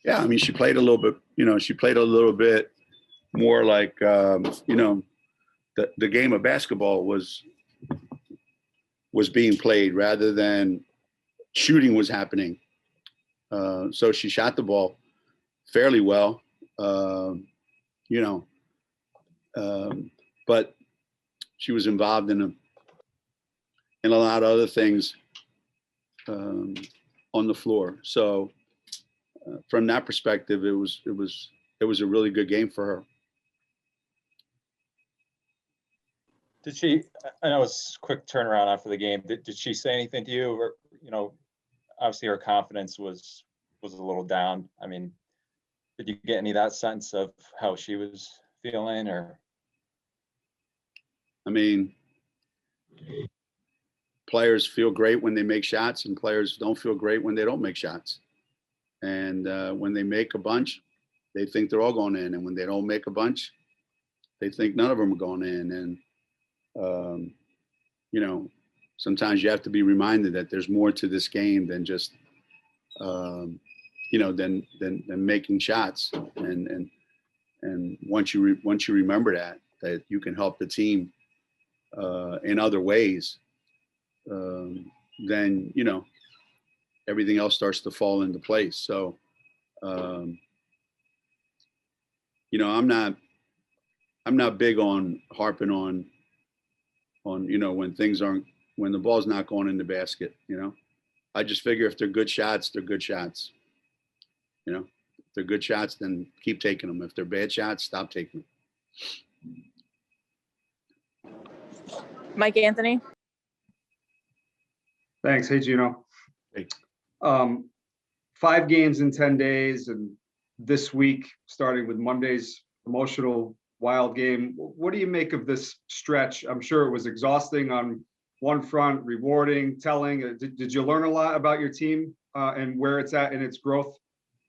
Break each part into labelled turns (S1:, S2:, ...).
S1: Yeah, I mean, she played a little bit. She played a little bit more like the game of basketball was being played rather than shooting was happening. So she shot the ball fairly well, but she was involved in a lot of other things on the floor. So from that perspective, it was a really good game for her.
S2: Did she? I know it's a quick turnaround after the game. Did she say anything to you? Or, obviously her confidence was a little down. I mean, did you get any of that sense of how she was feeling? Or,
S1: I mean, players feel great when they make shots, and players don't feel great when they don't make shots. And when they make a bunch, they think they're all going in, and when they don't make a bunch, they think none of them are going in. And sometimes you have to be reminded that there's more to this game than just than making shots. And once you remember that you can help the team in other ways, then everything else starts to fall into place. So I'm not big on harping on when the ball's not going in the basket. I just figure if they're good shots, they're good shots. If they're good shots, then keep taking them. If they're bad shots, stop taking them.
S3: Mike Anthony.
S4: Thanks. Hey, Gino.
S1: Hey.
S4: 5 games in 10 days, and this week, starting with Monday's emotional Wild game. What do you make of this stretch? I'm sure it was exhausting on one front, rewarding, telling. Did you learn a lot about your team and where it's at in its growth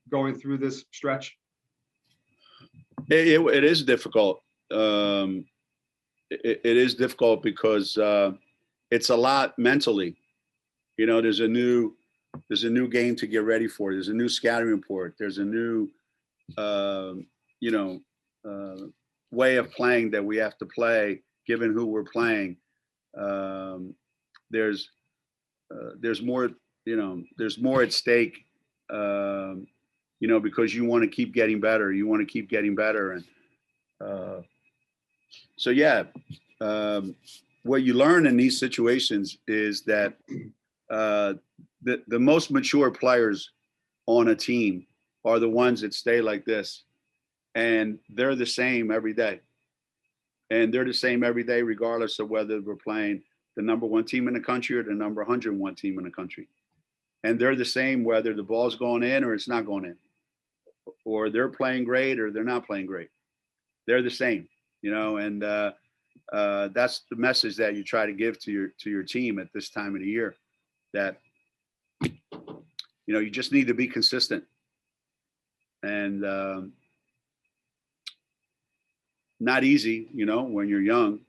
S4: going through this stretch?
S1: It is difficult. It is difficult because it's a lot mentally. There's a new game to get ready for. There's a new scouting report. There's a new way of playing that we have to play given who we're playing. There's more at stake, because you want to keep getting better. And so, yeah, what you learn in these situations is that the most mature players on a team are the ones that stay like this. And they're the same every day. And they're the same every day, regardless of whether we're playing the number 1 team in the country or the number 101 team in the country. And they're the same whether the ball's going in or it's not going in, or they're playing great or they're not playing great. They're the same, and that's the message that you try to give to your team at this time of the year, that, you just need to be consistent. And not easy, when you're young,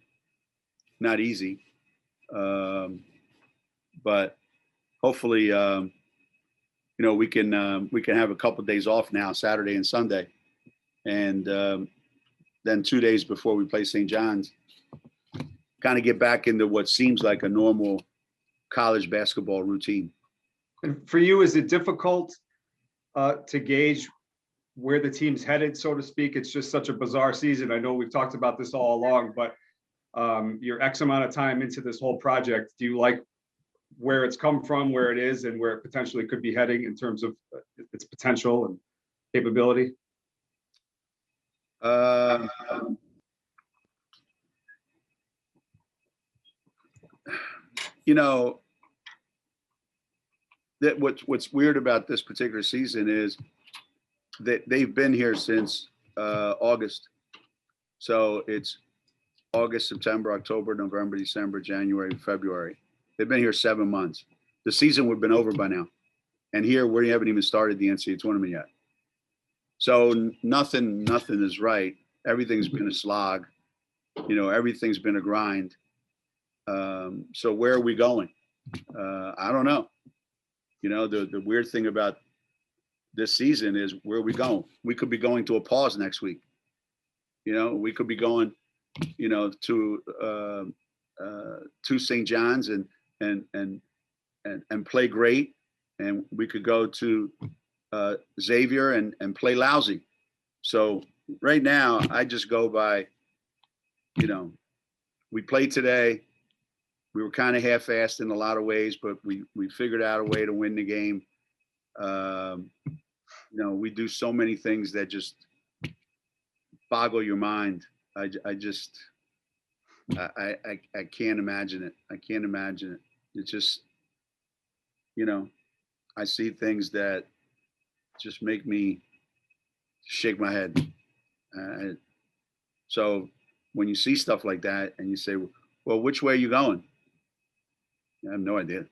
S1: not easy. But hopefully, we can have a couple of days off now, Saturday and Sunday. And then 2 days before we play St. John's, kind of get back into what seems like a normal college basketball routine.
S4: And for you, is it difficult to gauge where the team's headed, so to speak? It's just such a bizarre season. I know we've talked about this all along, but you're X amount of time into this whole project. Do you like where it's come from, where it is, and where it potentially could be heading in terms of its potential and capability?
S1: That what's weird about this particular season is that they've been here since August. So it's August, September, October, November, December, January, February. They've been here 7 months. The season would have been over by now. And here we haven't even started the NCAA tournament yet. So nothing is right. Everything's been a slog. Everything's been a grind. So where are we going? I don't know. The weird thing about this season is where are we going? We could be going to a pause next week. You know, we could be going, you know, to St. John's and play great, and we could go to Xavier and play lousy. So right now, I just go by, you know, we played today. We were kind of half-assed in a lot of ways, but we figured out a way to win the game. You know, we do so many things that just boggle your mind. I can't imagine it. I can't imagine it. It's just, you know, I see things that just make me shake my head. So when you see stuff like that and you say, well, which way are you going? I have no idea.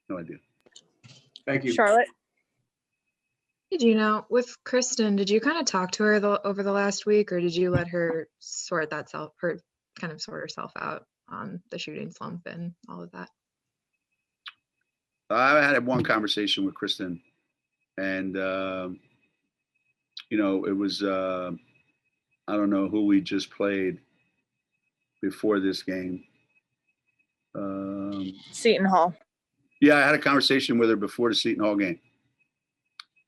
S1: No idea.
S4: Thank you.
S3: Charlotte.
S5: Hey, Gino, with Kristen, did you kind of talk to her over the last week, or did you let her sort herself out on the shooting slump and all of that?
S1: I had one conversation with Kristen, and you know, it was I don't know who we just played before this game.
S3: Seton Hall.
S1: Yeah, I had a conversation with her before the Seton Hall game.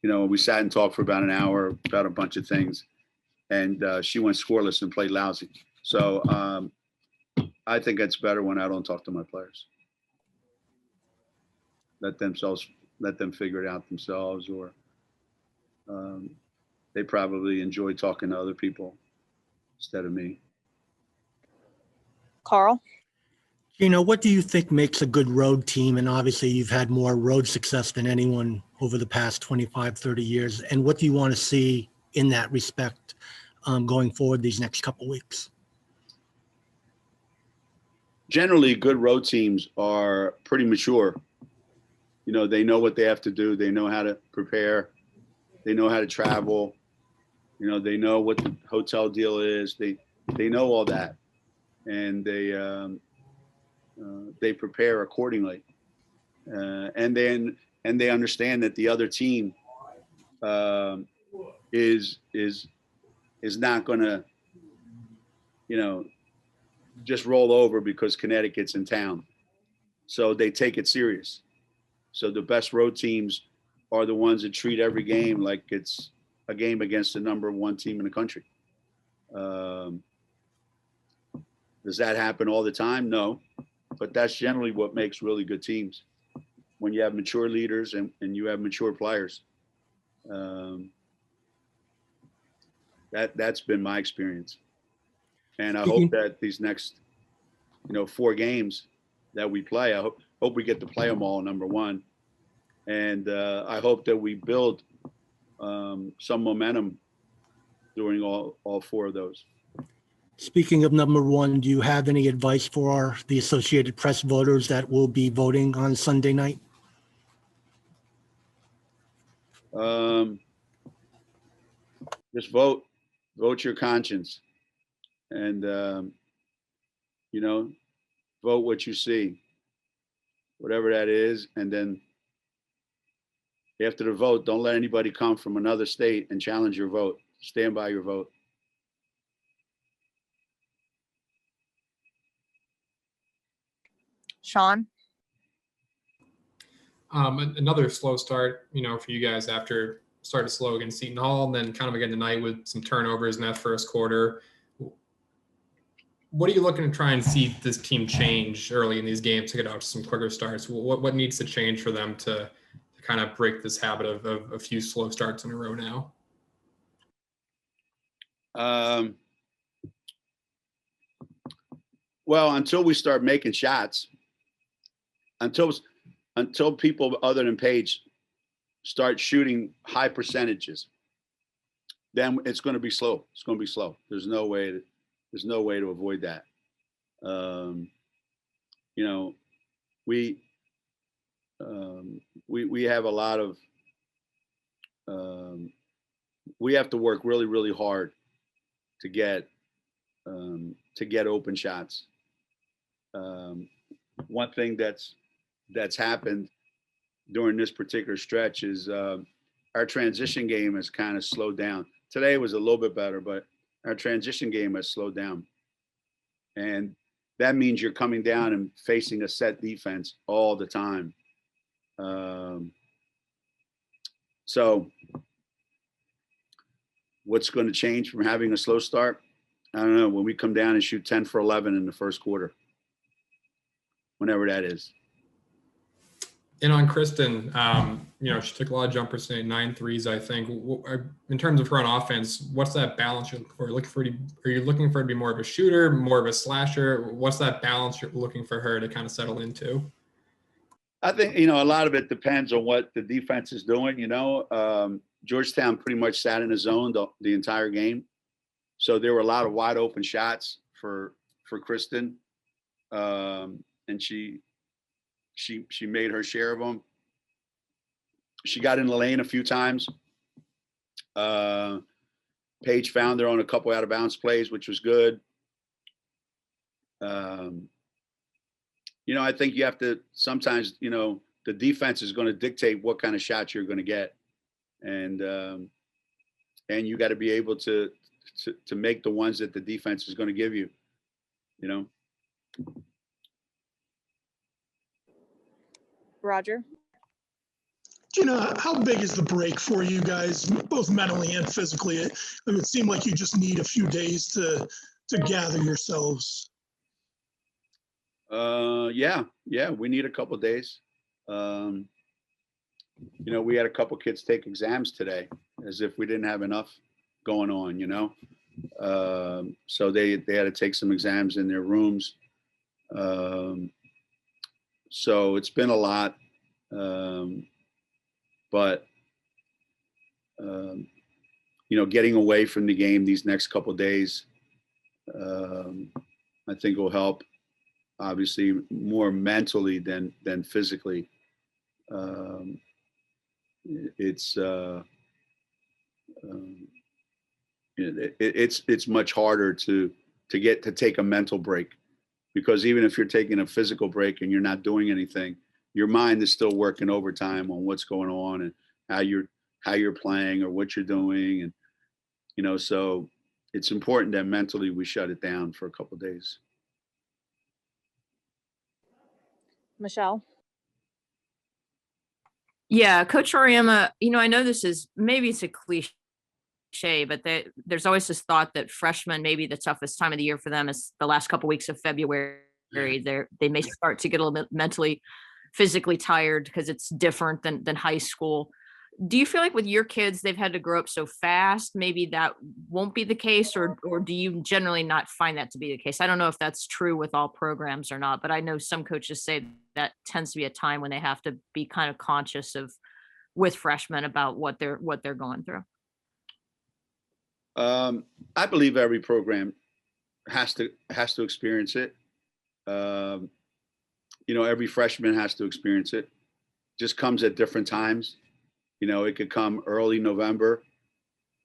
S1: You know, we sat and talked for about an hour about a bunch of things, and she went scoreless and played lousy. So I think it's better when I don't talk to my players. Let them figure it out themselves, or they probably enjoy talking to other people instead of me.
S3: Carl.
S6: Gino, what do you think makes a good road team? And obviously you've had more road success than anyone over the past 25, 30 years. And what do you want to see in that respect going forward these next couple weeks?
S1: Generally, good road teams are pretty mature. You know, they know what they have to do. They know how to prepare. They know how to travel. You know, they know what the hotel deal is. They know all that, and they prepare accordingly. And they understand that the other team is not going to, you know, just roll over because Connecticut's in town. So they take it serious. So the best road teams are the ones that treat every game like it's a game against the number one team in the country. Does that happen all the time? No, but that's generally what makes really good teams. When you have mature leaders and you have mature players. That's been my experience. And I hope that these next, you know, 4 games that we play, I hope we get to play them all, number one. And I hope that we build some momentum during all 4 of those.
S6: Speaking of number one, do you have any advice for the Associated Press voters that will be voting on Sunday night?
S1: Just vote your conscience, and you know, vote what you see, whatever that is. And then after the vote, don't let anybody come from another state and challenge your vote. Stand by your vote.
S3: Sean.
S7: Another slow start, you know, for you guys after started slow against Seton Hall, and then kind of again tonight with some turnovers in that first quarter. What are you looking to try and see this team change early in these games to get out to some quicker starts? What needs to change for them to kind of break this habit of a few slow starts in a row now?
S1: Well, until we start making shots, until people other than Paige start shooting high percentages, then it's going to be slow. It's going to be slow. There's no way to avoid that. You know, we have a lot of we have to work really, really hard to get open shots. One thing that's happened during this particular stretch is our transition game has kind of slowed down. Today was a little bit better, but our transition game has slowed down. And that means you're coming down and facing a set defense all the time. So what's going to change from having a slow start? I don't know. When we come down and shoot 10 for 11 in the first quarter, whenever that is.
S7: And on Kristen, she took a lot of jumpers today, 9 threes, I think. In terms of her on offense, what's that balance you're looking for? Are you looking for her to be more of a shooter, more of a slasher? What's that balance you're looking for her to kind of settle into?
S1: I think, a lot of it depends on what the defense is doing. Georgetown pretty much sat in a zone the entire game. So there were a lot of wide open shots for Kristen. And she made her share of them. She got in the lane a few times. Paige found her on a couple out of bounds plays, which was good. I think you have to sometimes, the defense is going to dictate what kind of shots you're going to get. And you got to be able to make the ones that the defense is going to give you,
S3: Roger.
S8: Gina, how big is the break for you guys, both mentally and physically? It would seem like you just need a few days to gather yourselves.
S1: Yeah, we need a couple of days. We had a couple kids take exams today, as if we didn't have enough going on, so they had to take some exams in their rooms. So it's been a lot, but getting away from the game these next couple of days, I think will help. Obviously, more mentally than physically. It's much harder to take a mental break, because even if you're taking a physical break and you're not doing anything, your mind is still working overtime on what's going on and how you're playing or what you're doing. And, so it's important that mentally we shut it down for a couple of days.
S3: Michelle.
S9: Yeah, Coach Auriemma, I know this is, maybe it's a cliche, but there's always this thought that freshmen, maybe the toughest time of the year for them is the last couple of weeks of February. They may start to get a little bit mentally, physically tired because it's different than high school. Do you feel like with your kids, they've had to grow up so fast, maybe that won't be the case, or do you generally not find that to be the case? I don't know if that's true with all programs or not, but I know some coaches say that tends to be a time when they have to be kind of conscious with freshmen about what they're going through.
S1: I believe every program has to experience it. Every freshman has to experience it. Just comes at different times. It could come early November.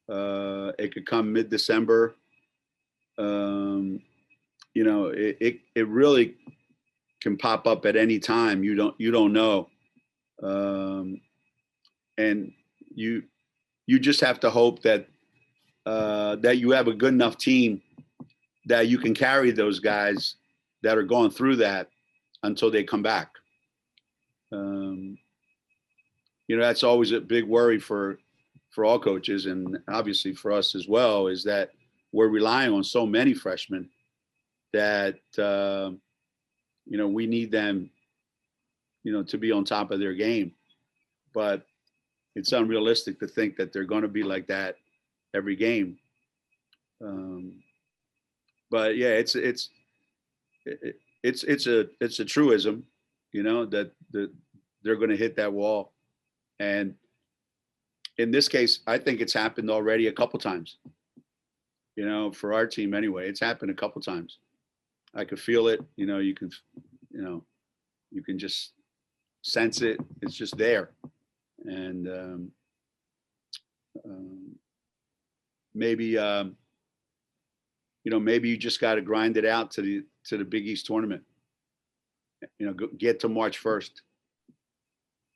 S1: It could come mid-December. It really can pop up at any time. You don't know. And you just have to hope that you have a good enough team that you can carry those guys that are going through that until they come back. That's always a big worry for all coaches, and obviously for us as well, is that we're relying on so many freshmen that, we need them, to be on top of their game. But it's unrealistic to think that they're going to be like that every game. But yeah, it's a truism, that they're going to hit that wall. And in this case, I think it's happened already a couple times. For our team anyway, it's happened a couple times. I could feel it. You can just sense it. It's just there. And maybe maybe you just got to grind it out to the Big East tournament. Get to March 1st.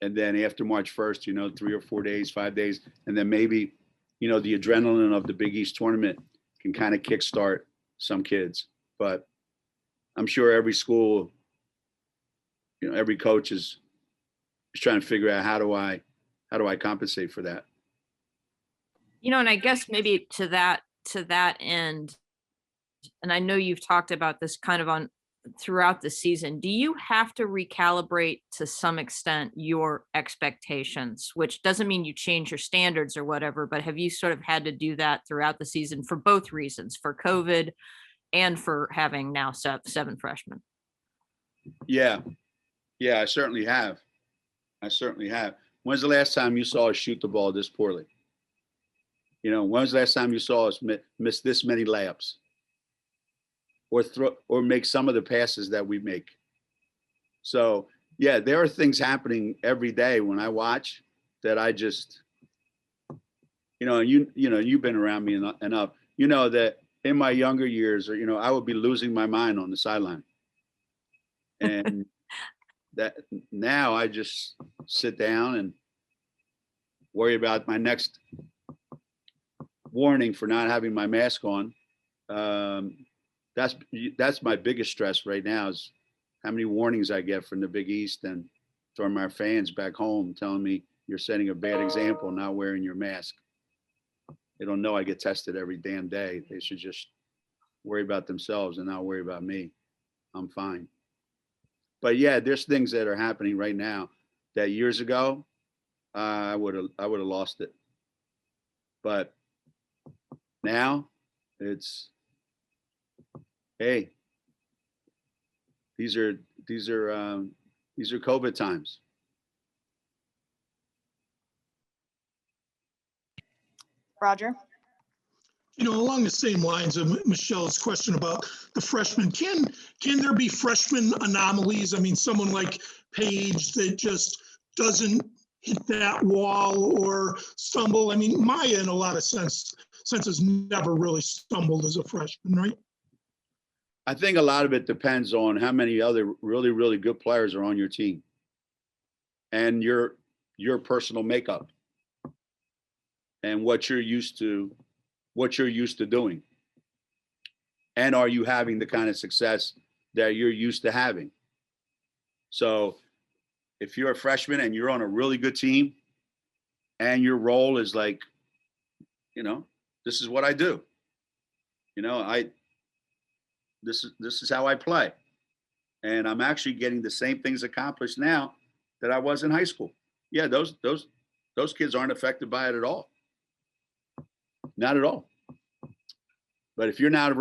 S1: And then after March 1st, 3 or 4 days, 5 days, and then maybe, the adrenaline of the Big East tournament can kind of kickstart some kids. But I'm sure every school, every coach is trying to figure out how do I compensate for that.
S9: And I guess maybe to that end, and I know you've talked about this kind of throughout the season, do you have to recalibrate to some extent your expectations, which doesn't mean you change your standards or whatever, but have you sort of had to do that throughout the season for both reasons, for COVID and for having now 7 freshmen?
S1: Yeah, I certainly have. When's the last time you saw us shoot the ball this poorly? When's the last time you saw us miss this many layups? Or make some of the passes that we make. So yeah, there are things happening every day when I watch that I just, you've been around me enough, that in my younger years, or, I would be losing my mind on the sideline. And that now I just sit down and worry about my next warning for not having my mask on. That's my biggest stress right now is how many warnings I get from the Big East and from our fans back home telling me you're setting a bad example not wearing your mask. They don't know I get tested every damn day. They should just worry about themselves and not worry about me. I'm fine. But yeah, there's things that are happening right now that years ago I would have lost it. But now it's, hey, these are COVID times.
S3: Roger.
S8: Along the same lines of Michelle's question about the freshmen, can there be freshman anomalies? I mean, someone like Paige that just doesn't hit that wall or stumble. I mean, Maya, in a lot of senses, never really stumbled as a freshman, right?
S1: I think a lot of it depends on how many other really, really good players are on your team and your personal makeup and what you're used to doing. And are you having the kind of success that you're used to having? So if you're a freshman and you're on a really good team and your role is like, this is what I do. This is how I play. And I'm actually getting the same things accomplished now that I was in high school. Yeah, those kids aren't affected by it at all. Not at all. But if you're not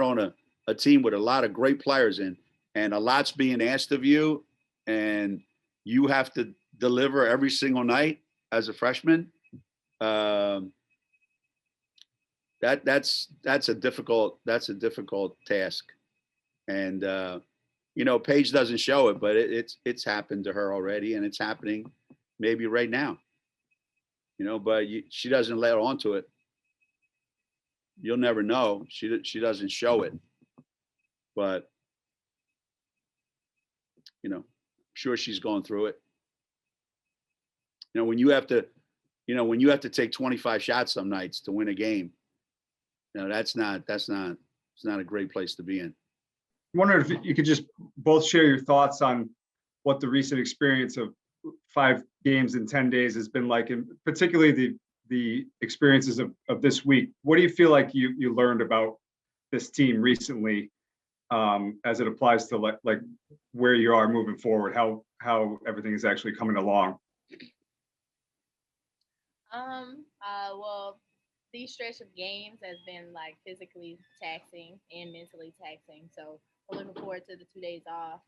S1: on a team with a lot of great players in and a lot's being asked of you and you have to deliver every single night as a freshman, that's a difficult task. And Paige doesn't show it, but it's happened to her already, and it's happening maybe right now. But she doesn't let on to it. You'll never know. She doesn't show it, but I'm sure she's going through it. When you have to take 25 shots some nights to win a game, it's not a great place to be in.
S4: I wonder if you could just both share your thoughts on what the recent experience of 5 games in 10 days has been like, and particularly the experiences of this week. What do you feel like you learned about this team recently as it applies to like where you are moving forward, how everything is actually coming along?
S10: Well, these stretch of games has been like physically taxing and mentally taxing. So we're looking forward to the 2 days off.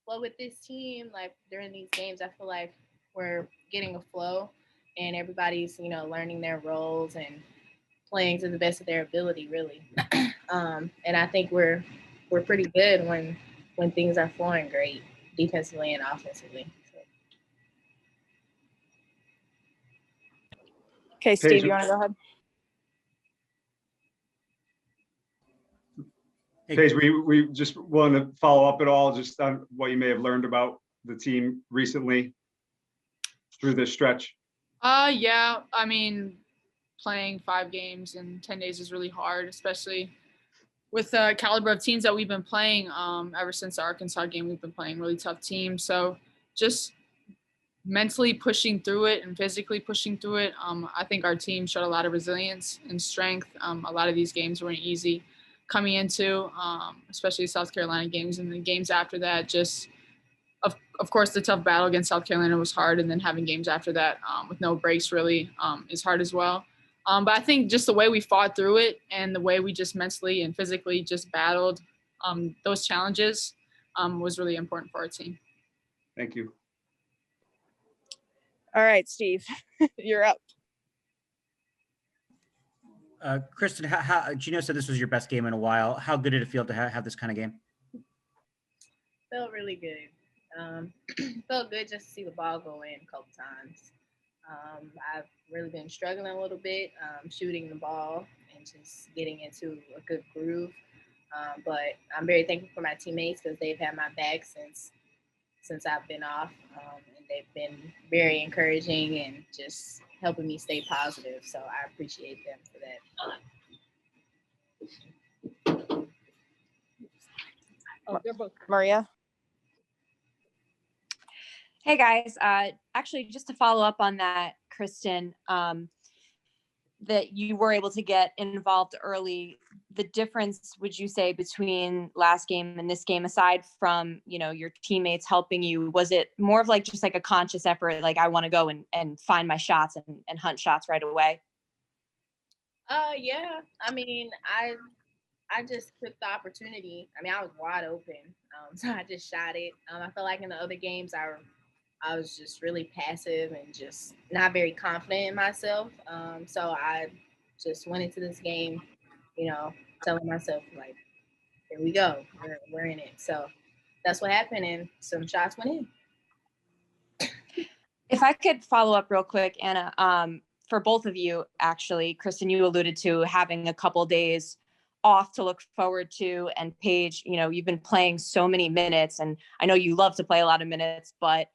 S10: But with this team, like during these games, I feel like we're getting a flow and everybody's, learning their roles and playing to the best of their ability, really. And I think we're pretty good when things are flowing great defensively and offensively.
S3: Okay, Steve,
S4: Paige,
S3: you want to go ahead?
S4: Paige, we just want to follow up at all just on what you may have learned about the team recently. through this stretch?
S11: Yeah. I mean, playing 5 games in 10 days is really hard, especially with the caliber of teams that we've been playing. Ever since the Arkansas game, we've been playing really tough teams. So just mentally pushing through it and physically pushing through it. I think our team showed a lot of resilience and strength. A lot of these games weren't easy coming into, especially South Carolina games, and the games after that. Just of course, the tough battle against South Carolina was hard, and then having games after that with no breaks really is hard as well. But I think just the way we fought through it and the way we just mentally and physically just battled those challenges was really important for our team.
S4: Thank you.
S3: All right, Steve, you're up.
S12: Kristen, how Gino said this was your best game in a while. How good did it feel to have this kind of game?
S10: Felt really good. Felt good just to see the ball go in a couple times. I've really been struggling a little bit shooting the ball and just getting into a good groove. But I'm very thankful for my teammates because they've had my back since I've been off, and they've been very encouraging and just helping me stay positive. So I appreciate them for that.
S3: Oh, Maria.
S13: Hey guys, actually just to follow up on that, Kristen, that you were able to get involved early, the difference, would you say, between last game and this game, aside from, your teammates helping you, was it more of like just like a conscious effort, like I want to go and find my shots and hunt shots right away?
S10: Yeah. I mean, I just took the opportunity. I mean, I was wide open, so I just shot it. I feel like in the other games, I was just really passive and just not very confident in myself. So I just went into this game, telling myself like, here we go, we're in it. So that's what happened, and some shots went in.
S13: If I could follow up real quick, Anna, for both of you, actually, Kristen, you alluded to having a couple days off to look forward to, and Paige, you've been playing so many minutes, and I know you love to play a lot of minutes, but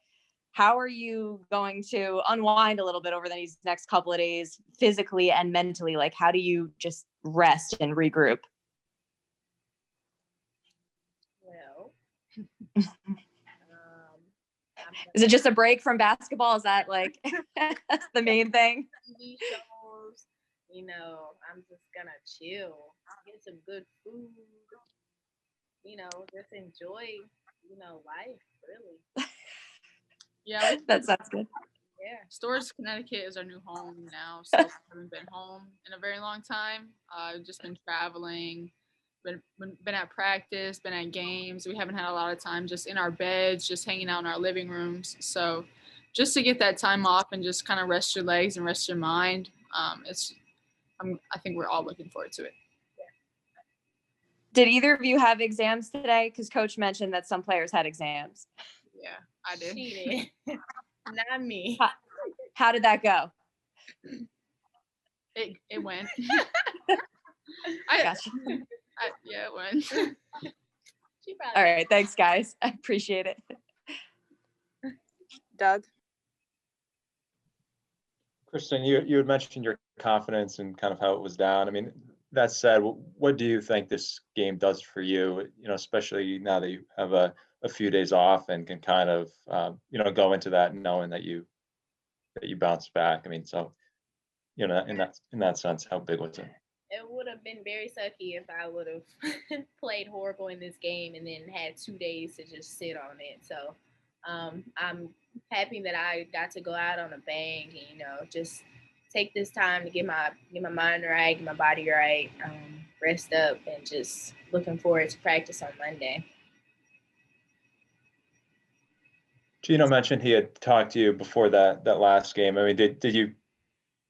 S13: how are you going to unwind a little bit over these next couple of days, physically and mentally? Like, how do you just rest and regroup?
S10: Well,
S13: is it just a break from basketball? Is that like the main thing?
S10: TV shows, I'm just gonna chill, get some good food, just enjoy, life, really.
S11: Yeah,
S13: that sounds good.
S10: Yeah.
S11: Storrs, Connecticut is our new home now, so I haven't been home in a very long time. I've just been traveling, been at practice, been at games. We haven't had a lot of time just in our beds, just hanging out in our living rooms. So just to get that time off and just kind of rest your legs and rest your mind, I think we're all looking forward to it.
S13: Did either of you have exams today? Because Coach mentioned that some players had exams.
S11: Yeah, I did.
S10: She did. Not me.
S13: How did that go?
S11: It went.
S13: Gotcha.
S11: Yeah, it went.
S13: All right, thanks, guys. I appreciate it.
S3: Doug.
S2: Kristen, you had mentioned your confidence and kind of how it was down. I mean, that said, what do you think this game does for you? Especially now that you have a few days off and can kind of go into that knowing that you bounce back. I mean, so in that sense, how big was it?
S10: It would have been very sucky if I would have played horrible in this game and then had 2 days to just sit on it. So I'm happy that I got to go out on a bang and just take this time to get my mind right, get my body right, rest up, and just looking forward to practice on Monday.
S2: Gino mentioned he had talked to you before that last game. I mean, did you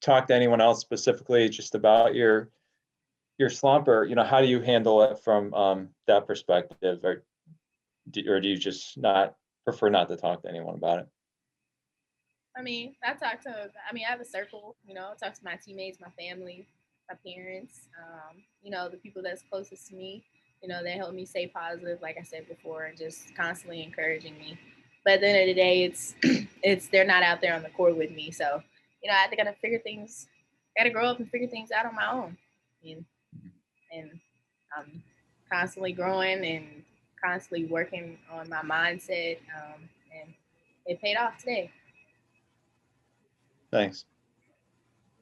S2: talk to anyone else specifically just about your slump, or how do you handle it from that perspective, or do you just prefer not to talk to anyone about it?
S10: I mean, I have a circle, I talk to my teammates, my family, my parents, the people that's closest to me, they help me stay positive, like I said before, and just constantly encouraging me. But at the end of the day, it's they're not out there on the court with me. So, I have to gotta grow up and figure things out on my own. And I'm constantly growing and constantly working on my mindset. And it paid off today.
S2: Thanks.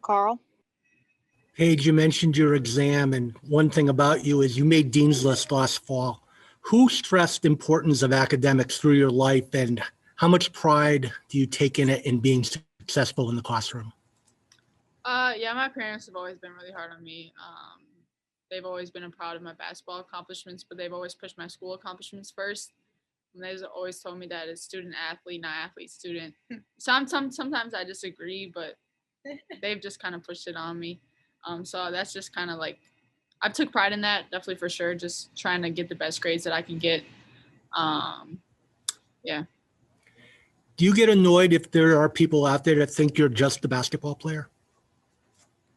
S3: Carl?
S6: Paige, you mentioned your exam, and one thing about you is you made Dean's List last fall. Who stressed the importance of academics through your life, and how much pride do you take in it in being successful in the classroom?
S11: Yeah, my parents have always been really hard on me. They've always been proud of my basketball accomplishments, but they've always pushed my school accomplishments first. And they've always told me that it's student athlete, not athlete student. Sometimes I disagree, but they've just kind of pushed it on me. So that's just kind of like, I took pride in that, definitely for sure. Just trying to get the best grades that I can get. Yeah.
S6: Do you get annoyed if there are people out there that think you're just a basketball player?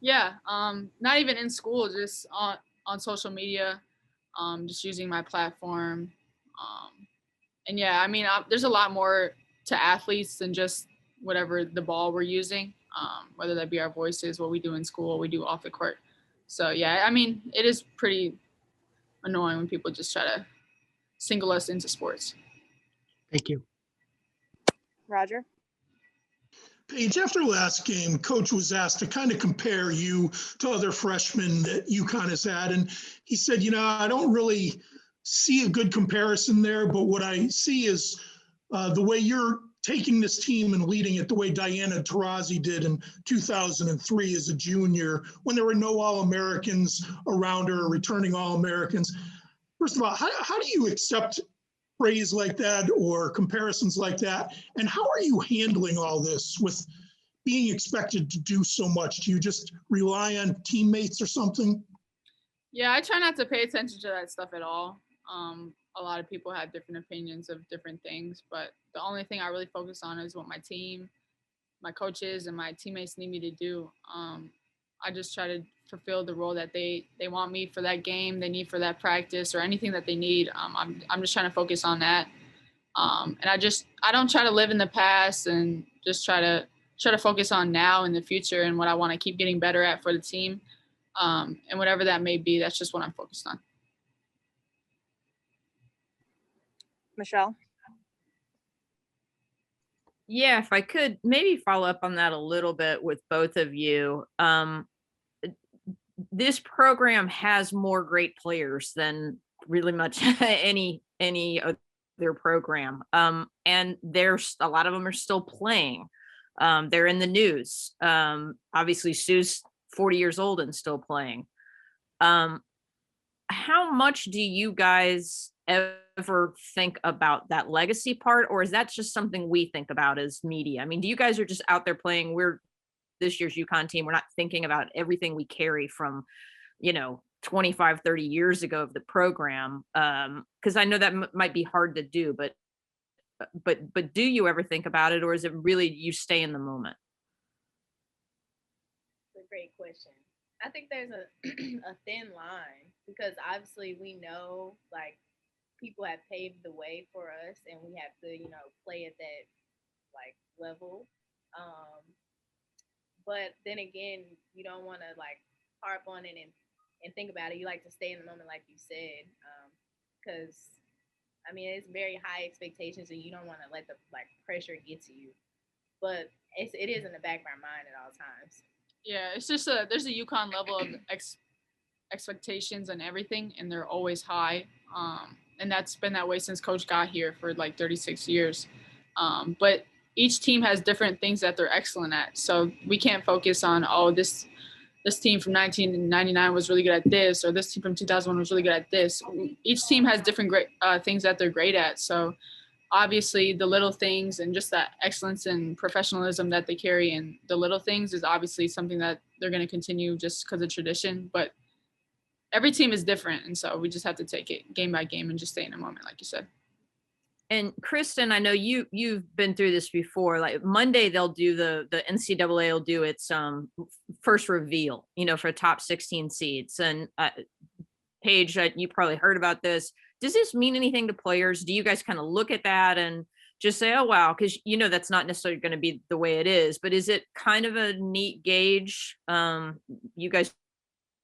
S11: Yeah. Not even in school, just on social media, just using my platform. And yeah, I mean, there's a lot more to athletes than just whatever the ball we're using, whether that be our voices, what we do in school, what we do off the court. So yeah, I mean, it is pretty annoying when people just try to single us into sports.
S6: Thank you.
S3: Roger?
S8: Paige, after last game, Coach was asked to kind of compare you to other freshmen that UConn has had. And he said, I don't really see a good comparison there, but what I see is the way you're taking this team and leading it the way Diana Taurasi did in 2003 as a junior, when there were no All-Americans around her, returning All-Americans. First of all, how do you accept praise like that or comparisons like that? And how are you handling all this with being expected to do so much? Do you just rely on teammates or something?
S11: Yeah, I try not to pay attention to that stuff at all. A lot of people have different opinions of different things, but the only thing I really focus on is what my team, my coaches, and my teammates need me to do. I just try to fulfill the role that they want me for that game, they need for that practice, or anything that they need. I'm just trying to focus on that. And I don't try to live in the past, and just try to focus on now and the future and what I want to keep getting better at for the team. And whatever that may be, that's just what I'm focused on.
S3: Michelle?
S9: Yeah, if I could maybe follow up on that a little bit with both of you. This program has more great players than really much any other program. And there's a lot of them are still playing. They're in the news. Obviously Sue's 40 years old and still playing. How much do you guys ever think about that legacy part, or is that just something we think about as media? I mean, do you guys are just out there playing? We're this year's UConn team. We're not thinking about everything we carry from, 25, 30 years ago of the program. Because I know that might be hard to do, but do you ever think about it, or is it really you stay in the moment?
S10: It's a great question. I think there's a a thin line, because obviously we know like people have paved the way for us, and we have to play at that like level. But then again, you don't want to like harp on it and think about it. You like to stay in the moment, like you said, because I mean it's very high expectations, and you don't want to let the like pressure get to you. But it is in the back of our mind at all times.
S11: Yeah, it's just there's a UConn level of expectations and everything, and they're always high. And that's been that way since Coach got here for like 36 years. But each team has different things that they're excellent at. So we can't focus on, this team from 1999 was really good at this, or this team from 2001 was really good at this. Each team has different great things that they're great at. So obviously the little things and just that excellence and professionalism that they carry in the little things is obviously something that they're going to continue just because of tradition. But every team is different. And so we just have to take it game by game and just stay in a moment, like you said.
S9: And Kristen, I know you've been through this before. Like Monday, they'll do the NCAA will do its first reveal, for top 16 seeds. And Paige, you probably heard about this. Does this mean anything to players? Do you guys kind of look at that and just say, oh, wow, because that's not necessarily going to be the way it is, but is it kind of a neat gauge? You guys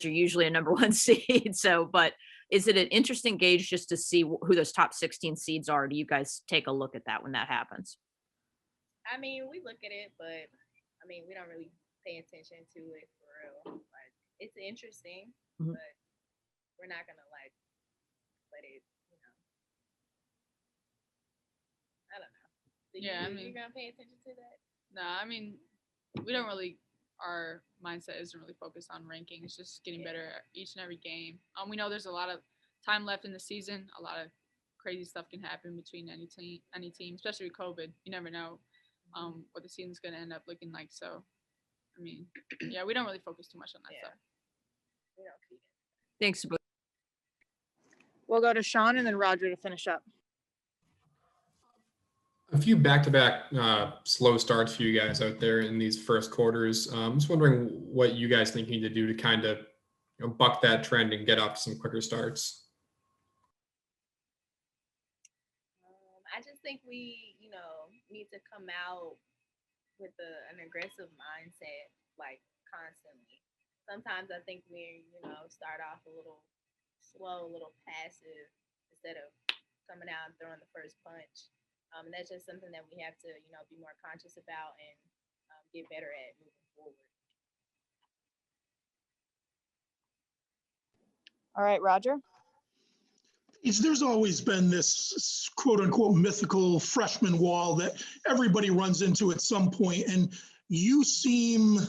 S9: are usually a number 1 seed, but is it an interesting gauge just to see who those top 16 seeds are? Do you guys take a look at that when that happens?
S10: I mean, we look at it, but I mean, we don't really pay attention to it for real. Like, it's interesting,
S9: Mhm.
S10: but we're not gonna like let it, I don't know.
S11: Yeah, I mean-
S10: you're gonna pay attention to that?
S11: No, I mean, we don't really. Our mindset isn't really focused on ranking. It's just getting better each and every game. We know there's a lot of time left in the season. A lot of crazy stuff can happen between any team, especially with COVID. You never know what the season's going to end up looking like. So, I mean, yeah, we don't really focus too much on that stuff.
S10: We don't keep it.
S9: Thanks.
S3: We'll go to Sean and then Roger to finish up.
S7: A few back-to-back slow starts for you guys out there in these first quarters. I'm just wondering what you guys think you need to do to kind of buck that trend and get off to some quicker starts.
S10: I just think we, need to come out with an aggressive mindset, like constantly. Sometimes I think we, start off a little slow, a little passive instead of coming out and throwing the first punch. And that's just something that we have to, be more conscious about and get better at moving forward.
S3: All right, Roger.
S8: There's always been this quote unquote mythical freshman wall that everybody runs into at some point, and you seem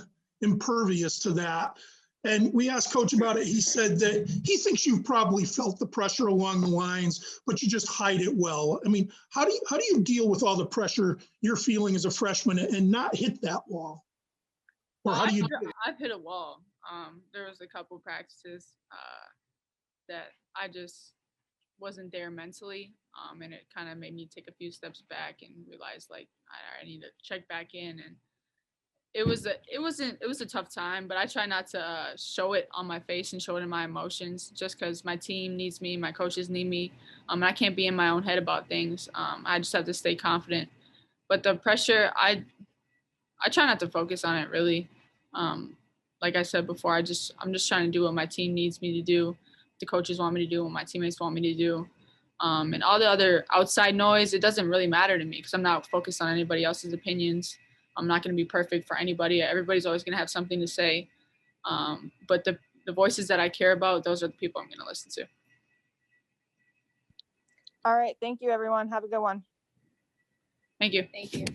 S8: impervious to that. And we asked Coach about it. He said that he thinks you've probably felt the pressure along the lines, but you just hide it well. I mean, how do you deal with all the pressure you're feeling as a freshman and not hit that wall? Or how do you?
S11: I've hit a wall. There was a couple practices that I just wasn't there mentally, and it kind of made me take a few steps back and realize like I need to check back in. And it was a tough time, but I try not to show it on my face and show it in my emotions, just because my team needs me, my coaches need me. I can't be in my own head about things. I just have to stay confident. But the pressure, I try not to focus on it really. Like I said before, I'm just trying to do what my team needs me to do, the coaches want me to do, what my teammates want me to do. And all the other outside noise, it doesn't really matter to me because I'm not focused on anybody else's opinions. I'm not going to be perfect for anybody. Everybody's always going to have something to say. But the voices that I care about, those are the people I'm going to listen to.
S3: All right. Thank you, everyone. Have a good one.
S11: Thank you.
S10: Thank you.